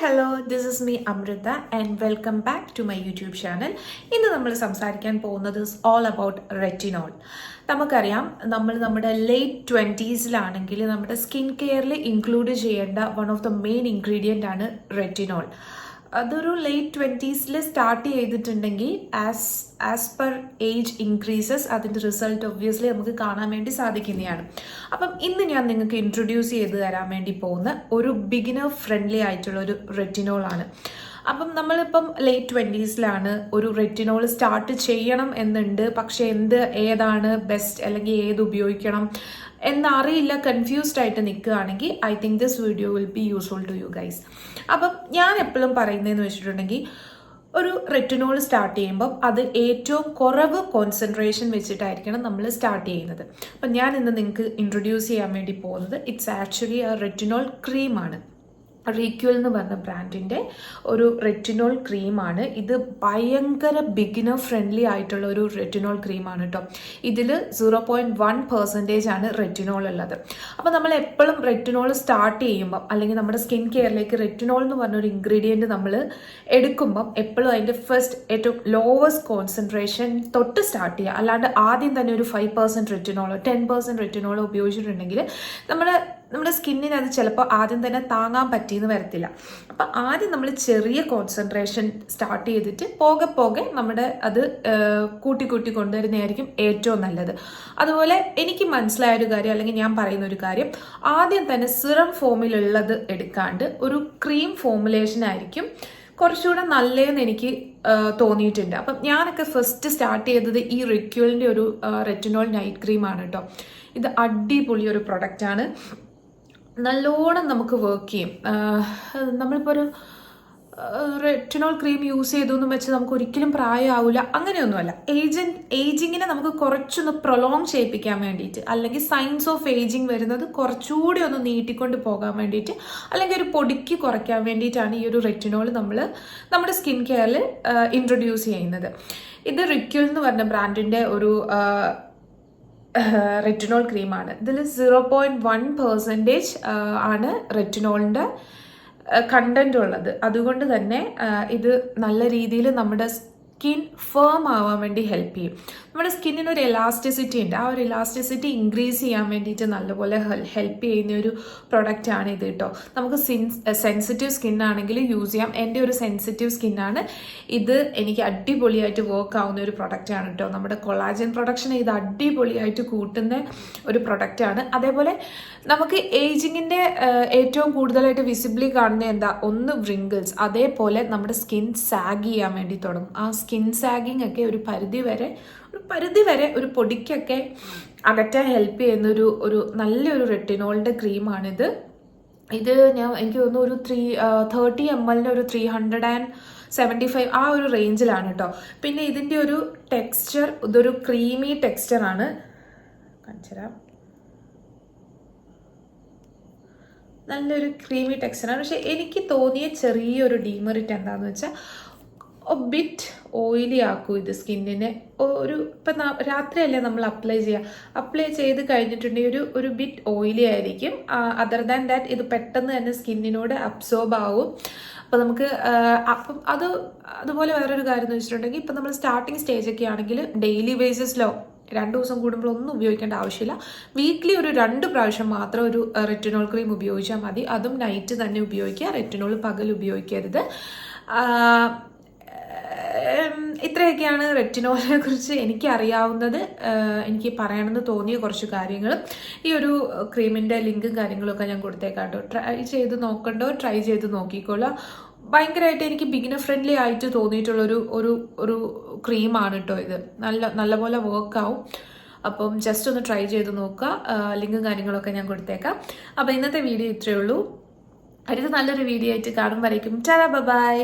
hello, this is me Amrita and welcome back to my YouTube channel. ഇന്ന് നമ്മൾ സംസാരിക്കാൻ പോകുന്നത് all about retinol. നമുക്കറിയാം നമ്മുടെ ലേറ്റ് 20s നമ്മുടെ സ്കിൻ കെയറിൽ ഇൻക്ലൂഡ് ചെയ്യേണ്ട one of the main ingredient ആണ് റെറ്റിനോൾ. അതൊരു ലേറ്റ് 20s സ്റ്റാർട്ട് ചെയ്തിട്ടുണ്ടെങ്കിൽ ആസ് പെർ ഏജ് ഇൻക്രീസസ് അതിൻ്റെ റിസൾട്ട് ഒബ്വിയസ്ലി നമുക്ക് കാണാൻ വേണ്ടി സാധിക്കുന്നതാണ്. അപ്പം ഇന്ന് ഞാൻ നിങ്ങൾക്ക് ഇൻട്രൊഡ്യൂസ് ചെയ്ത് തരാൻ വേണ്ടി പോകുന്ന ഒരു ബിഗിനർ ഫ്രണ്ട്ലി ആയിട്ടുള്ള ഒരു റെറ്റിനോളാണ്. അപ്പം നമ്മളിപ്പം ലേറ്റ് 20s ഒരു റെറ്റിനോൾ സ്റ്റാർട്ട് ചെയ്യണം എന്നുണ്ട്, പക്ഷേ ഏതാണ് ബെസ്റ്റ് അല്ലെങ്കിൽ ഏത് ഉപയോഗിക്കണം എന്നറിയില്ല, കൺഫ്യൂസ്ഡ് ആയിട്ട് നിൽക്കുകയാണെങ്കിൽ I think this video will be useful to you guys. അപ്പം ഞാൻ എപ്പോഴും പറയുന്നതെന്ന് വെച്ചിട്ടുണ്ടെങ്കിൽ ഒരു റെറ്റിനോൾ സ്റ്റാർട്ട് ചെയ്യുമ്പം അത് ഏറ്റവും കുറവ് കോൺസെൻട്രേഷൻ വെച്ചിട്ടായിരിക്കണം നമ്മൾ സ്റ്റാർട്ട് ചെയ്യുന്നത്. അപ്പം ഞാൻ ഇന്ന് നിങ്ങൾക്ക് ഇൻട്രൊഡ്യൂസ് ചെയ്യാൻ വേണ്ടി പോകുന്നത് ഇറ്റ്സ് ആക്ച്വലി ആ റെറ്റിനോൾ ക്രീമാണ്. റീക്വൽ എന്ന് പറഞ്ഞ ബ്രാൻഡിൻ്റെ ഒരു റെറ്റിനോൾ ക്രീമാണ്. ഇത് ഭയങ്കര ബിഗിനർ ഫ്രണ്ട്ലി ആയിട്ടുള്ള ഒരു റെറ്റിനോൾ ക്രീമാണ് കേട്ടോ. ഇതിൽ 0.1% ആണ് റെറ്റിനോൾ ഉള്ളത്. അപ്പോൾ നമ്മൾ എപ്പോഴും റെറ്റിനോൾ സ്റ്റാർട്ട് ചെയ്യുമ്പം അല്ലെങ്കിൽ നമ്മുടെ സ്കിൻ കെയറിലേക്ക് റെറ്റിനോൾ എന്ന് പറഞ്ഞൊരു ഇൻഗ്രീഡിയൻറ്റ് നമ്മൾ എടുക്കുമ്പം എപ്പോഴും അതിൻ്റെ ഫസ്റ്റ് ഏറ്റവും ലോവസ്റ്റ് കോൺസെൻട്രേഷൻ തൊട്ട് സ്റ്റാർട്ട് ചെയ്യുക. അല്ലാണ്ട് ആദ്യം തന്നെ ഒരു 5% റെറ്റിനോളോ 10% റെറ്റിനോളോ ഉപയോഗിച്ചിട്ടുണ്ടെങ്കിൽ നമ്മുടെ സ്കിന്നിന് അത് ചിലപ്പോൾ ആദ്യം തന്നെ താങ്ങാൻ പറ്റിയെന്ന് വരത്തില്ല. അപ്പം ആദ്യം നമ്മൾ ചെറിയ കോൺസെൻട്രേഷൻ സ്റ്റാർട്ട് ചെയ്തിട്ട് പോകെ നമ്മുടെ അത് കൂട്ടി കൊണ്ടുവരുന്നതായിരിക്കും ഏറ്റവും നല്ലത്. അതുപോലെ എനിക്ക് മനസ്സിലായൊരു കാര്യം അല്ലെങ്കിൽ ഞാൻ പറയുന്ന ഒരു കാര്യം, ആദ്യം തന്നെ സിറം ഫോമിലുള്ളത് എടുക്കാണ്ട് ഒരു ക്രീം ഫോമുലേഷൻ ആയിരിക്കും കുറച്ചുകൂടെ നല്ലതെന്ന് എനിക്ക് തോന്നിയിട്ടുണ്ട്. അപ്പം ഞാനൊക്കെ ഫസ്റ്റ് സ്റ്റാർട്ട് ചെയ്തത് ഈ റിക്വലിൻ്റെ ഒരു റെറ്റിനോൾ നൈറ്റ് ക്രീമാണ് കേട്ടോ. ഇത് അടിപൊളി ഒരു പ്രൊഡക്റ്റാണ്, നല്ലോണം നമുക്ക് വർക്ക് ചെയ്യും. നമ്മളിപ്പോൾ ഒരു റെറ്റിനോൾ ക്രീം യൂസ് ചെയ്തു എന്ന് വെച്ച് നമുക്ക് ഒരിക്കലും പ്രായമാവില്ല, അങ്ങനെയൊന്നുമല്ല. ഏജിങ്ങിനെ നമുക്ക് കുറച്ചൊന്ന് പ്രൊലോങ് ചെയ്യിപ്പിക്കാൻ വേണ്ടിയിട്ട്, അല്ലെങ്കിൽ സൈൻസ് ഓഫ് ഏജിങ് വരുന്നത് കുറച്ചുകൂടി ഒന്ന് നീട്ടിക്കൊണ്ട് പോകാൻ വേണ്ടിയിട്ട്, അല്ലെങ്കിൽ ഒരു പൊടിക്ക് കുറയ്ക്കാൻ വേണ്ടിയിട്ടാണ് ഈ ഒരു റെറ്റിനോൾ നമ്മൾ നമ്മുടെ സ്കിൻ കെയറിൽ ഇൻട്രൊഡ്യൂസ് ചെയ്യുന്നത്. ഇത് റിക്വൽ എന്ന് പറഞ്ഞ ബ്രാൻഡിൻ്റെ ഒരു റെറ്റിനോൾ ക്രീമാണ്. ഇതിൽ 0.1% ആണ് റെറ്റിനോളിൻ്റെ കണ്ടന്റ് ഉള്ളത്. അതുകൊണ്ട് തന്നെ ഇത് നല്ല രീതിയിൽ നമ്മുടെ സ്കിൻ ഫേം ആവാൻ വേണ്ടി ഹെൽപ്പ് ചെയ്യും. നമ്മുടെ സ്കിന്നിന് ഒരു എലാസ്റ്റിസിറ്റി ഉണ്ട്, ആ ഒരു എലാസ്റ്റിസിറ്റി ഇൻക്രീസ് ചെയ്യാൻ വേണ്ടിയിട്ട് നല്ലപോലെ ഹെൽപ്പ് ചെയ്യുന്ന ഒരു പ്രൊഡക്റ്റാണ് ഇത് കേട്ടോ. നമുക്ക് സെൻസിറ്റീവ് സ്കിൻ ആണെങ്കിൽ യൂസ് ചെയ്യാം. എൻ്റെ ഒരു സെൻസിറ്റീവ് സ്കിന്നാണ് ഇത്, എനിക്ക് അടിപൊളിയായിട്ട് വർക്ക് ആവുന്ന ഒരു പ്രൊഡക്റ്റാണ് കേട്ടോ. നമ്മുടെ കൊളാജൻ പ്രൊഡക്ഷനെ ഇത് അടിപൊളിയായിട്ട് കൂട്ടുന്ന ഒരു പ്രൊഡക്റ്റാണ്. അതേപോലെ നമുക്ക് ഏജിങ്ങിൻ്റെ ഏറ്റവും കൂടുതലായിട്ട് വിസിബിളി കാണുന്ന ഒന്ന് വ്രിങ്കിൾസ്, അതേപോലെ നമ്മുടെ സ്കിൻ സാഗ് ചെയ്യാൻ വേണ്ടി തുടങ്ങും. ആ സ്കിൻ സാഗിങ് ഒക്കെ ഒരു പരിധി വരെ ഒരു പൊടിക്കൊക്കെ അകറ്റാൻ ഹെൽപ്പ് ചെയ്യുന്ന ഒരു നല്ലൊരു റെറ്റിനോളിൻ്റെ ക്രീമാണിത്. എനിക്ക് തോന്നുന്നു ഒരു 30 ml ഒരു 375 ആ ഒരു റേഞ്ചിലാണ് കേട്ടോ. പിന്നെ ഇതിൻ്റെ ഒരു ടെക്സ്ചർ, ഇതൊരു ക്രീമി ടെക്സ്ചറാണ്, കാണിച്ചുതരാം. നല്ലൊരു ക്രീമി ടെക്സ്ചറാണ്. പക്ഷെ എനിക്ക് തോന്നിയ ചെറിയൊരു ഡീമെറിറ്റ് എന്താണെന്ന് വെച്ചാൽ ബിറ്റ് ഓയിലി ആക്കും ഇത് സ്കിന്നിനെ. ഇപ്പം രാത്രിയല്ലേ നമ്മൾ അപ്ലൈ ചെയ്ത് കഴിഞ്ഞിട്ടുണ്ടെങ്കിൽ ഒരു ബിറ്റ് ഓയിലി ആയിരിക്കും. അതർ ദാൻ ദാറ്റ് ഇത് പെട്ടെന്ന് തന്നെ സ്കിന്നിനോട് അബ്സോർബ് ആവും. അപ്പോൾ നമുക്ക് അതുപോലെ വേറൊരു കാര്യം എന്ന് വെച്ചിട്ടുണ്ടെങ്കിൽ ഇപ്പം നമ്മൾ സ്റ്റാർട്ടിങ് സ്റ്റേജൊക്കെ ആണെങ്കിൽ ഡെയിലി ബേസിസിലോ 2 ദിവസം കൂടുമ്പോൾ ഒന്നും ഉപയോഗിക്കേണ്ട ആവശ്യമില്ല. വീക്ക്ലി ഒരു 2 പ്രാവശ്യം മാത്രം ഒരു റെറ്റിനോൾ ക്രീം ഉപയോഗിച്ചാൽ മതി. അതും നൈറ്റ് തന്നെ ഉപയോഗിക്കുക, റെറ്റിനോൾ പകൽ ഉപയോഗിക്കരുത്. ഇത്രയൊക്കെയാണ് റെറ്റിനോളിനെ കുറിച്ച് എനിക്ക് അറിയാവുന്നത്. എനിക്ക് പറയണമെന്ന് തോന്നിയ കുറച്ച് കാര്യങ്ങൾ. ഈ ഒരു ക്രീമിൻ്റെ ലിങ്കും കാര്യങ്ങളൊക്കെ ഞാൻ കൊടുത്തേക്കാം കേട്ടോ. ട്രൈ ചെയ്ത് നോക്കിക്കോളാം. ഭയങ്കരമായിട്ട് എനിക്ക് ബിഗിനർ ഫ്രണ്ട്ലി ആയിട്ട് തോന്നിയിട്ടുള്ളൊരു ഒരു ക്രീമാണ് കേട്ടോ ഇത്. നല്ലപോലെ വർക്കാവും. അപ്പം ജസ്റ്റ് ഒന്ന് ട്രൈ ചെയ്ത് നോക്കുക. ലിങ്കും കാര്യങ്ങളൊക്കെ ഞാൻ കൊടുത്തേക്കാം. അപ്പോൾ ഇന്നത്തെ വീഡിയോ ഇത്രയേ ഉള്ളൂ. അടുത്ത നല്ലൊരു വീഡിയോ ആയിട്ട് കാണും വരയ്ക്കും. ടാറ്റാ, ബൈ.